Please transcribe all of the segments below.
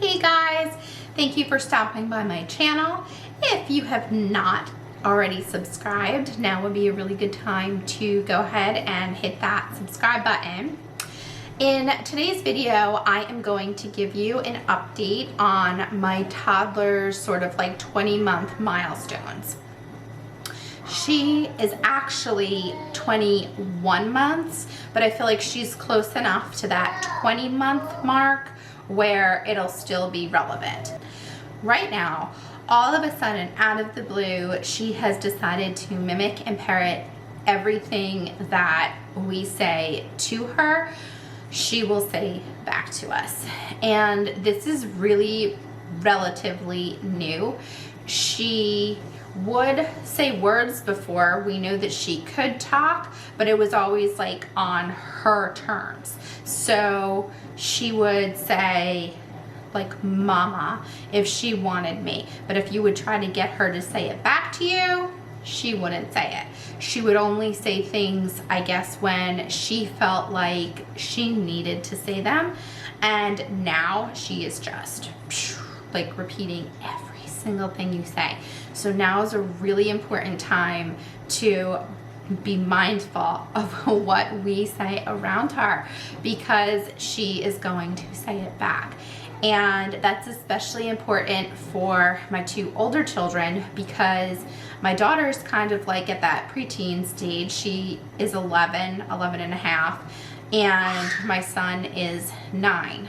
Hey guys, thank you for stopping by my channel. If you have not already subscribed, now would be a really good time to go ahead and hit that subscribe button. In today's video, I am going to give you an update on my toddler's sort of like 20-month milestones. She is actually 21 months, but I feel like she's close enough to that 20-month mark where it'll still be relevant. Right now, all of a sudden, out of the blue, she has decided to mimic and parrot everything that we say to her. She will say back to us. And this is really relatively new. She would say words before. We know that she could talk, but it was always like on her terms. So she would say like mama if she wanted me, but if you would try to get her to say it back to you, she wouldn't say it. She would only say things, I guess, when she felt like she needed to say them. And now she is just like repeating every single thing you say. So now is a really important time to be mindful of what we say around her, because she is going to say it back. And that's especially important for my two older children, because my daughter's kind of like at that preteen stage. She is 11 and a half, and my son is 9.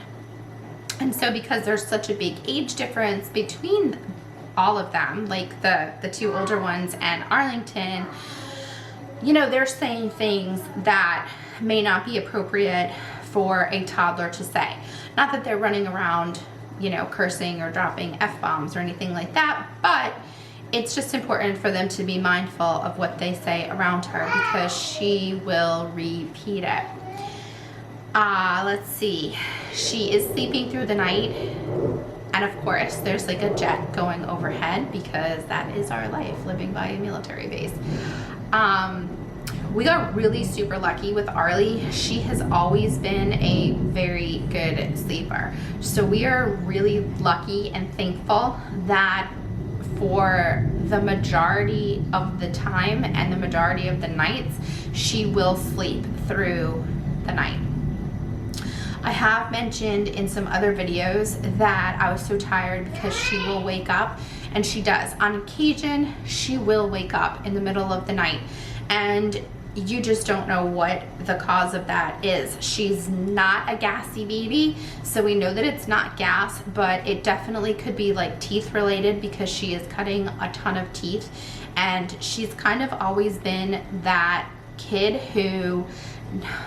And so because there's such a big age difference between all of them, like the two older ones and Arlington, you know, they're saying things that may not be appropriate for a toddler to say. Not that they're running around, you know, cursing or dropping F-bombs or anything like that, but it's just important for them to be mindful of what they say around her, because she will repeat it. Let's see. She is sleeping through the night. And of course, there's like a jet going overhead, because that is our life, living by a military base. We got really super lucky with Arlie. She has always been a very good sleeper. So we are really lucky and thankful that for the majority of the time and the majority of the nights, she will sleep through the night. I have mentioned in some other videos that I was so tired because she will wake up, and she does. On occasion, she will wake up in the middle of the night, and you just don't know what the cause of that is. She's not a gassy baby, so we know that it's not gas, but it definitely could be like teeth related, because she is cutting a ton of teeth, and she's kind of always been that kid who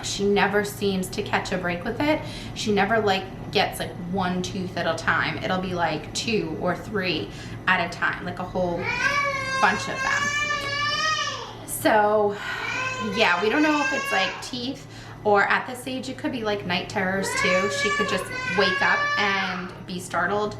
she never seems to catch a break with it. She never like gets like one tooth at a time. It'll be like 2 or 3 at a time, like a whole bunch of them. So yeah, we don't know if it's like teeth, or at this age it could be like night terrors too. She could just wake up and be startled.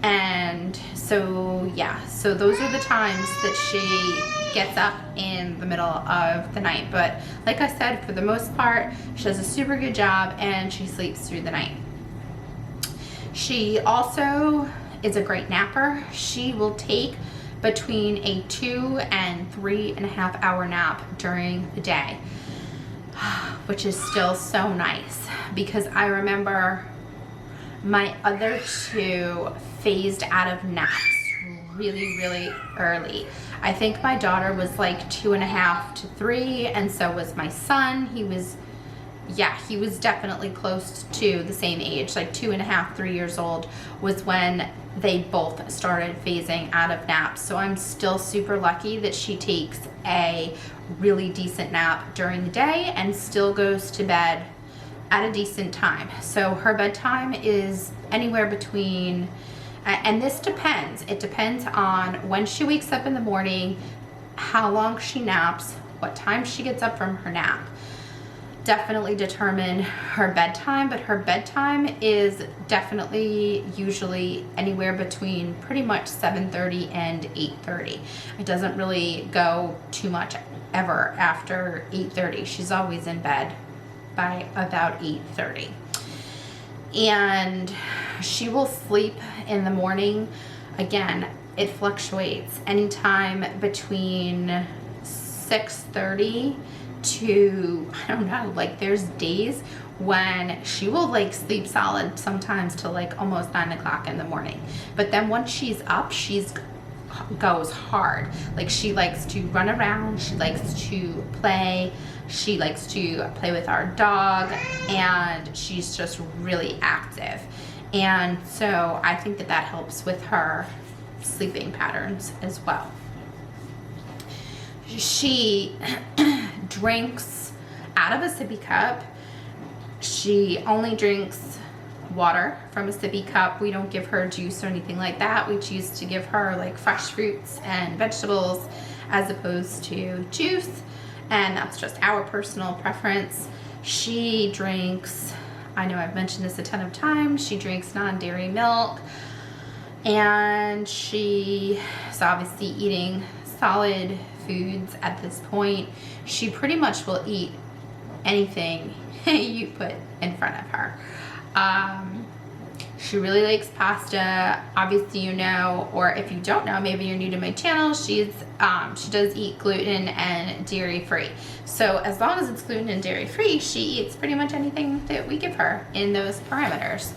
And so yeah, so those are the times that she gets up in the middle of the night. But like I said, for the most part, she does a super good job, and she sleeps through the night. She also is a great napper. She will take between a 2 and 3.5 hour nap during the day, which is still so nice, because I remember my other two phased out of naps really early. I think my daughter was like 2.5 to 3, and so was my son. He was definitely close to the same age, like 2.5, 3 years old was when they both started phasing out of naps. So I'm still super lucky that she takes a really decent nap during the day and still goes to bed at a decent time. So her bedtime is anywhere between, and this depends. It depends on when she wakes up in the morning, how long she naps, what time she gets up from her nap. Definitely determine her bedtime, but her bedtime is definitely usually anywhere between pretty much 7:30 and 8:30. It doesn't really go too much ever after 8:30. She's always in bed by about 8:30. And She will sleep in the morning. Again, it fluctuates anytime between 6:30 to, I don't know, like there's days when she will like sleep solid sometimes till like almost 9 o'clock in the morning. But then once she's up, she's goes hard. Like she likes to run around, she likes to play, she likes to play with our dog, and she's just really active. And so I think that that helps with her sleeping patterns as well. She drinks out of a sippy cup. She only drinks water from a sippy cup. We don't give her juice or anything like that. We choose to give her like fresh fruits and vegetables as opposed to juice, and that's just our personal preference. She drinks, I know I've mentioned this a ton of times, she drinks non-dairy milk, and she is obviously eating solid foods at this point. She pretty much will eat anything you put in front of her. She really likes pasta. Obviously, you know, or if you don't know, maybe you're new to my channel, she does eat gluten and dairy free. So as long as it's gluten and dairy free, she eats pretty much anything that we give her in those parameters.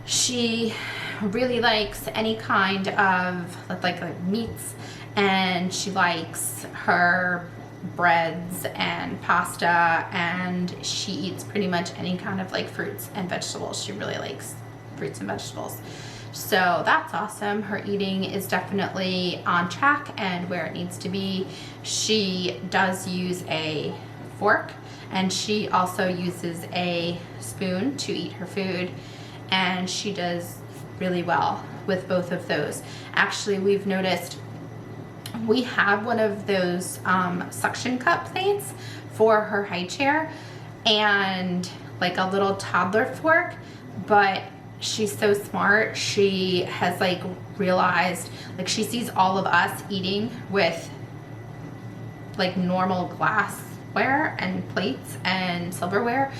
She really likes any kind of like meats, and she likes her breads and pasta, and she eats pretty much any kind of like fruits and vegetables. She really likes fruits and vegetables. So that's awesome. Her eating is definitely on track and where it needs to be. She does use a fork, and she also uses a spoon to eat her food, and she does really well with both of those. Actually, we've noticed we have one of those suction cup plates for her high chair and like a little toddler fork, but she's so smart. She has like realized, like she sees all of us eating with like normal glassware and plates and silverware,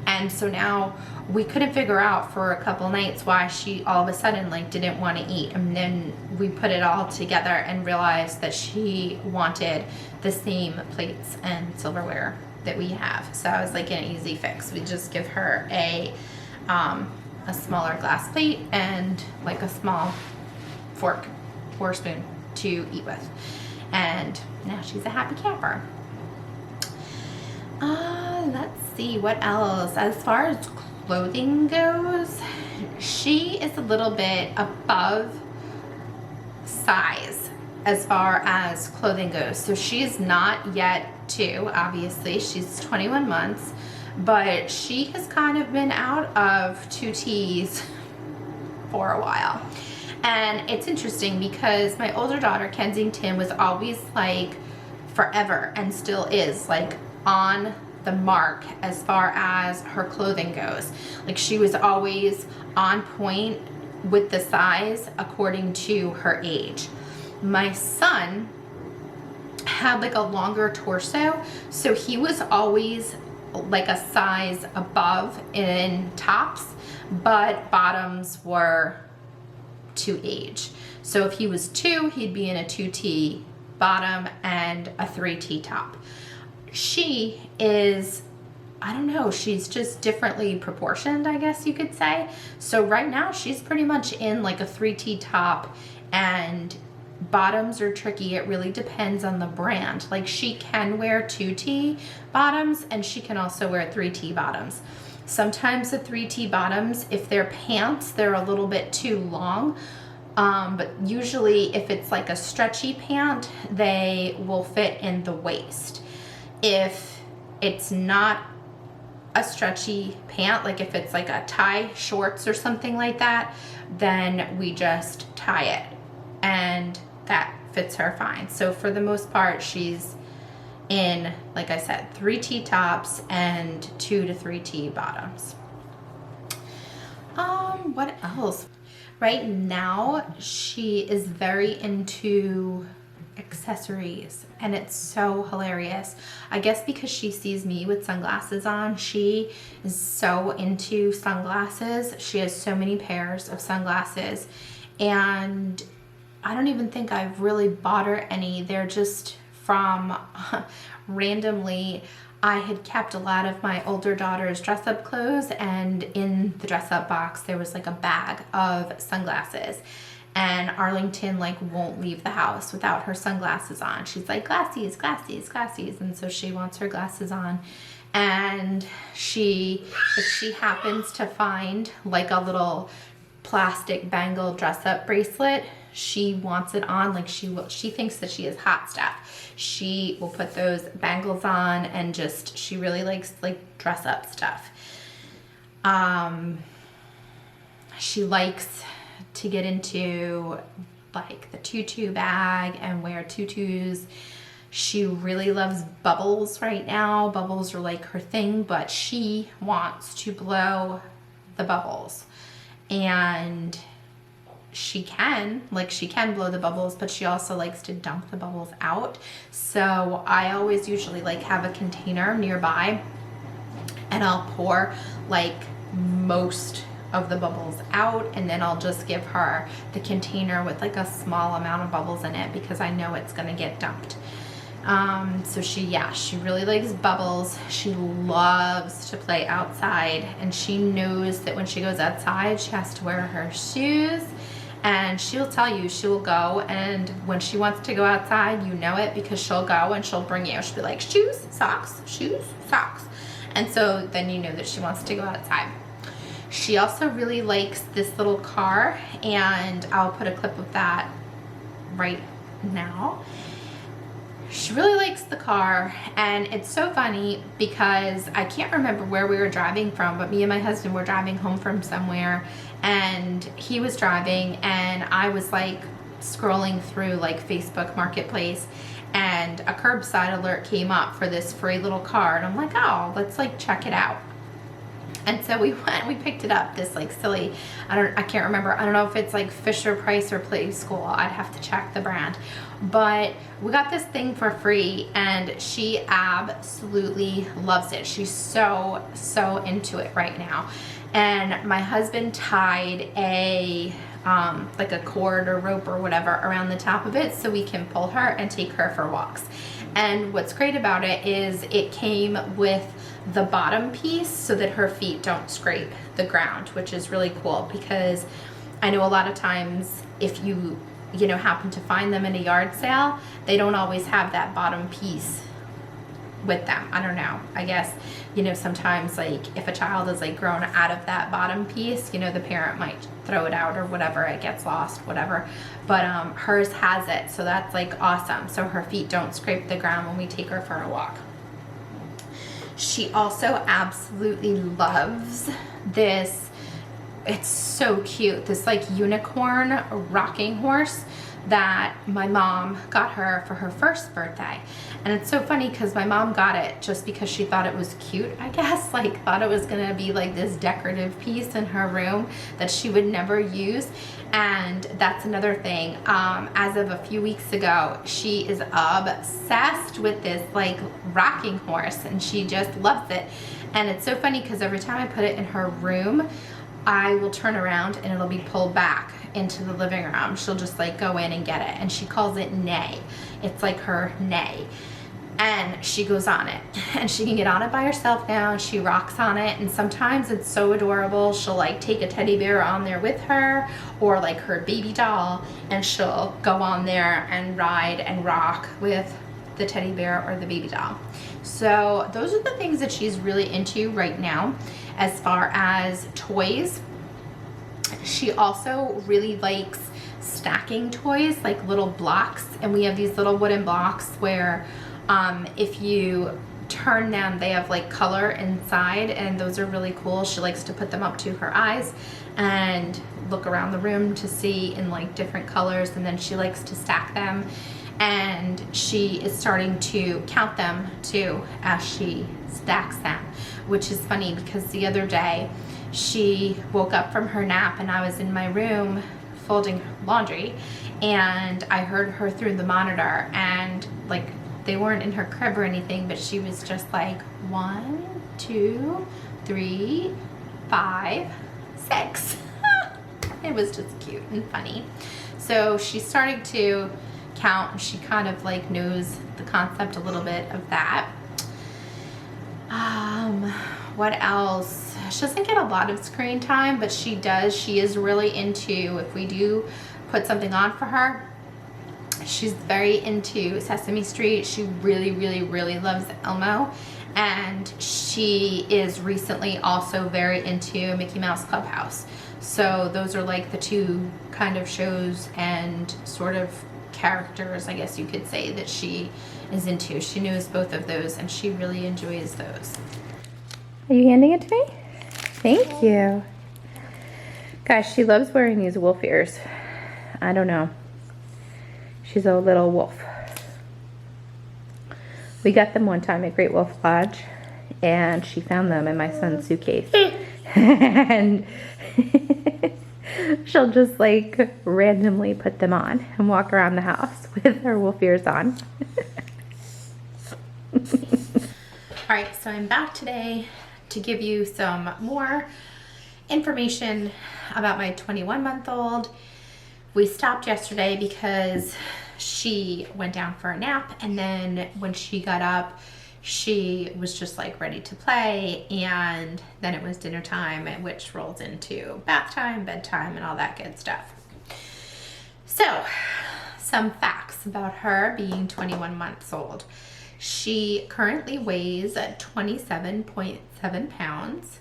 and so now we couldn't figure out for a couple nights why she all of a sudden like didn't want to eat, and then we put it all together and realized that she wanted the same plates and silverware that we have. So I was like, an easy fix. We just give her a smaller glass plate and like a small fork or spoon to eat with, and now she's a happy camper. Let's see what else. As far as clothing goes, she is a little bit above size as far as clothing goes. So she's not yet 2, obviously. She's 21 months, but she has kind of been out of 2Ts for a while. And it's interesting because my older daughter, Kensington, was always like forever, and still is, like on the mark as far as her clothing goes. Like she was always on point with the size according to her age. My son had like a longer torso, so he was always like a size above in tops, but bottoms were to age. So if he was 2, he'd be in a 2T bottom and a 3T top. She is, I don't know, she's just differently proportioned, I guess you could say. So right now she's pretty much in like a 3T top, and bottoms are tricky. It really depends on the brand. Like she can wear 2T bottoms, and she can also wear 3T bottoms. Sometimes the 3T bottoms, if they're pants, they're a little bit too long. But usually if it's like a stretchy pant, they will fit in the waist. If it's not a stretchy pant, like if it's like a tie shorts or something like that, then we just tie it, and that fits her fine. So for the most part, she's in, like I said, 3T tops and 2 to 3T bottoms. What else? Right now, she is very into accessories, and it's so hilarious. I guess because she sees me with sunglasses on, she is so into sunglasses. She has so many pairs of sunglasses, and I don't even think I've really bought her any. They're just from randomly. I had kept a lot of my older daughter's dress up clothes, and in the dress up box there was like a bag of sunglasses, and Arlington like won't leave the house without her sunglasses on. She's like, glassies, glassies, glassies, and so she wants her glasses on. And if she happens to find like a little plastic bangle dress up bracelet, she wants it on. Like she thinks that she is hot stuff. She will put those bangles on, and just, she really likes like dress up stuff. She likes to get into like the tutu bag and wear tutus. She really loves bubbles right now. Bubbles are like her thing, but she wants to blow the bubbles. And she can blow the bubbles, but she also likes to dump the bubbles out. So I always usually like have a container nearby, and I'll pour like most of the bubbles out, and then I'll just give her the container with like a small amount of bubbles in it, because I know it's gonna get dumped. So she really likes bubbles. She loves to play outside, and she knows that when she goes outside she has to wear her shoes, and she'll tell you, she will go, and when she wants to go outside, you know it, because she'll go and she'll bring you, she'll be like, shoes, socks, and so then you know that she wants to go outside. She also really likes this little car, and I'll put a clip of that right now. She really likes the car, and it's so funny because I can't remember where we were driving from, but me and my husband were driving home from somewhere, and he was driving, and I was like scrolling through like Facebook Marketplace, and a curbside alert came up for this free little car, and I'm like, oh, let's like check it out. And so we went, we picked it up, this like silly, I can't remember, I don't know if it's like Fisher Price or Play School, I'd have to check the brand. But we got this thing for free, and she absolutely loves it. She's so into it right now. And my husband tied a like a cord or rope or whatever around the top of it, so we can pull her and take her for walks. And what's great about it is it came with the bottom piece so that her feet don't scrape the ground, which is really cool, because I know a lot of times if you happen to find them in a yard sale, they don't always have that bottom piece with them. I don't know, I guess sometimes like if a child is like grown out of that bottom piece, the parent might throw it out or whatever, it gets lost, whatever, but hers has it, so that's like awesome, so her feet don't scrape the ground when we take her for a walk. She also absolutely loves this, it's so cute, this like unicorn rocking horse that my mom got her for her first birthday. And it's so funny because my mom got it just because she thought it was cute, I guess, like thought it was gonna be like this decorative piece in her room that she would never use. And that's another thing, as of a few weeks ago, she is obsessed with this like rocking horse, and she just loves it. And it's so funny because every time I put it in her room, I will turn around and it'll be pulled back into the living room. She'll just like go in and get it, and she calls it Nay. It's like her Nay. And she goes on it, and she can get on it by herself now, and she rocks on it, and sometimes it's so adorable, she'll like take a teddy bear on there with her, or like her baby doll, and she'll go on there and ride and rock with the teddy bear or the baby doll. So those are the things that she's really into right now. As far as toys, she also really likes stacking toys, like little blocks, and we have these little wooden blocks where if you turn them, they have like color inside, and those are really cool. She likes to put them up to her eyes and look around the room to see in like different colors, and then she likes to stack them, and she is starting to count them too as she stacks them, which is funny because the other day she woke up from her nap and I was in my room folding laundry, and I heard her through the monitor, and like they weren't in her crib or anything, but she was just like 1, 2, 3, 5, 6. It was just cute and funny. So she's starting to count. She kind of like knows the concept a little bit of that. What else? She doesn't get a lot of screen time, but she does. She is really into, if we do put something on for her, she's very into Sesame Street. She really, really, really loves Elmo. And she is recently also very into Mickey Mouse Clubhouse. So those are like the two kind of shows and sort of characters, I guess you could say, that she is into. She knows both of those and she really enjoys those. Are you handing it to me? Thank you. Gosh, she loves wearing these wolf ears. I don't know. She's a little wolf. We got them one time at Great Wolf Lodge, and she found them in my son's suitcase. And she'll just like randomly put them on and walk around the house with her wolf ears on. Alright, so I'm back today to give you some more information about my 21-month-old. We stopped yesterday because she went down for a nap, and then when she got up, she was just like ready to play, and then it was dinner time, which rolls into bath time, bedtime, and all that good stuff. So, some facts about her being 21 months old. She currently weighs 27.7 pounds,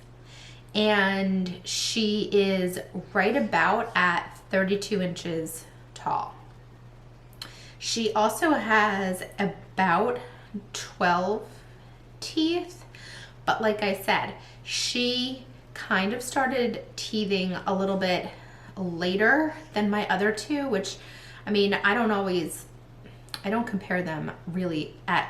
and she is right about at 32 inches tall. She also has about 12 teeth, but like I said, she kind of started teething a little bit later than my other two, which, I mean, I don't compare them really at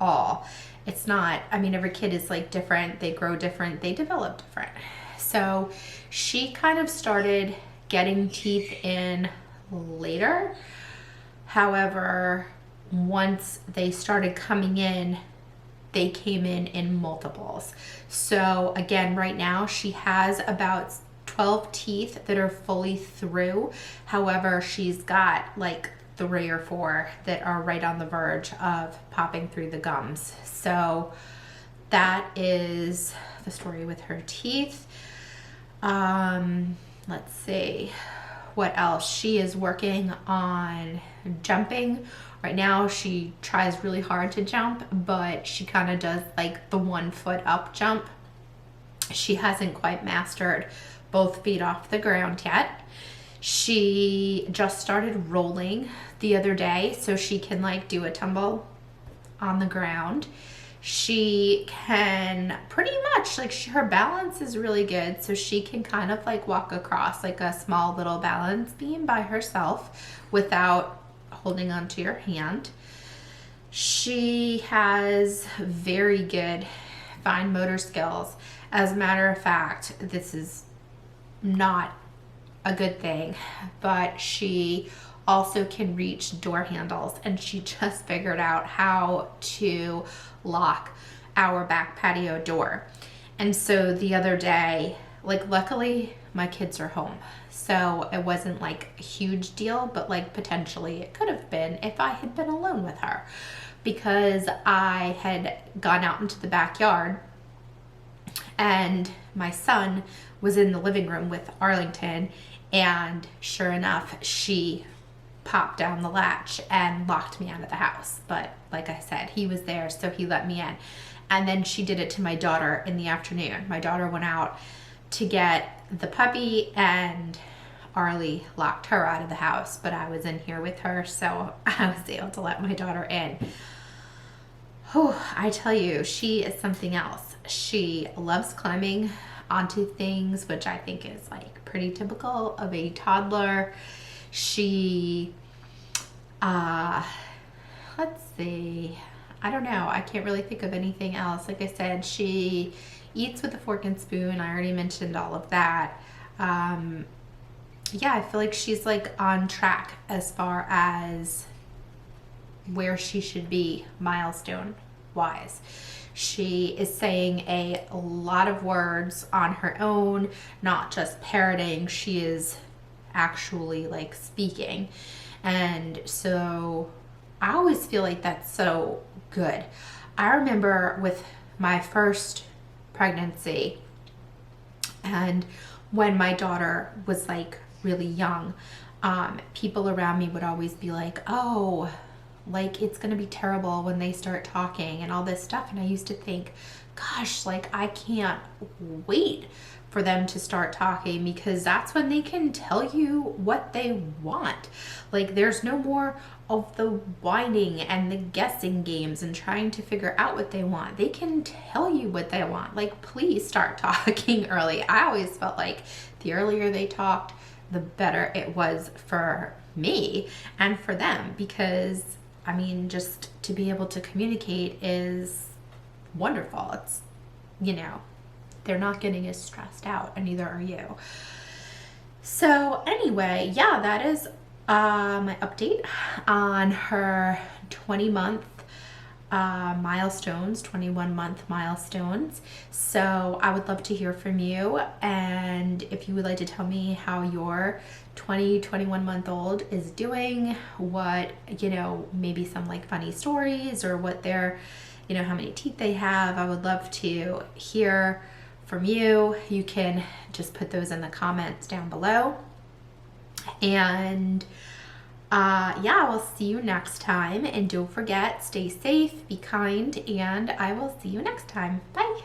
all. It's not, I mean, every kid is like different, they grow different, they develop different. So she kind of started getting teeth in later. However, once they started coming in, they came in multiples. So again, right now she has about 12 teeth that are fully through. However, she's got like 3 or 4 that are right on the verge of popping through the gums. So that is the story with her teeth. Let's see what else. She is working on jumping. Right now she tries really hard to jump, but she kind of does like the 1 foot up jump. She hasn't quite mastered both feet off the ground yet. She just started rolling the other day, so she can like do a tumble on the ground. She can pretty much, like, her balance is really good, so she can kind of like walk across like a small little balance beam by herself without holding onto your hand. She has very good fine motor skills. As a matter of fact, this is not a good thing, but she also can reach door handles, and she just figured out how to lock our back patio door. And so the other day, like, luckily my kids are home, so it wasn't like a huge deal, but like potentially it could have been if I had been alone with her, because I had gone out into the backyard and my son was in the living room with Arlington, and sure enough, she popped down the latch and locked me out of the house. But like I said, he was there, so he let me in. And then she did it to my daughter in the afternoon. My daughter went out to get the puppy, and Arlie locked her out of the house, but I was in here with her, so I was able to let my daughter in. Oh, I tell you, she is something else. She loves climbing onto things, which I think is like pretty typical of a toddler. She, let's see, I don't know. I can't really think of anything else. Like I said, she eats with a fork and spoon. I already mentioned all of that. yeah, I feel like she's like on track as far as where she should be milestone wise. She is saying a lot of words on her own, not just parroting. She is actually like speaking. And so I always feel like that's so good. I remember with my first pregnancy and when my daughter was like really young, people around me would always be like, oh, like it's gonna be terrible when they start talking and all this stuff. And I used to think, gosh, like I can't wait for them to start talking, because that's when they can tell you what they want. Like there's no more of the whining and the guessing games and trying to figure out what they want. They can tell you what they want. Like, please start talking early. I always felt like the earlier they talked, the better it was for me and for them, because I mean, just to be able to communicate is wonderful. It's, you know, they're not getting as stressed out, and neither are you. So anyway, yeah, that is my update on her 20-month milestones, 21-month milestones. So I would love to hear from you, and if you would like to tell me how your 21-month-old is doing, what, you know, maybe some like funny stories or what their, you know, how many teeth they have, I would love to hear from you. You can just put those in the comments down below. And yeah, we'll see you next time. And don't forget, stay safe, be kind, and I will see you next time. Bye.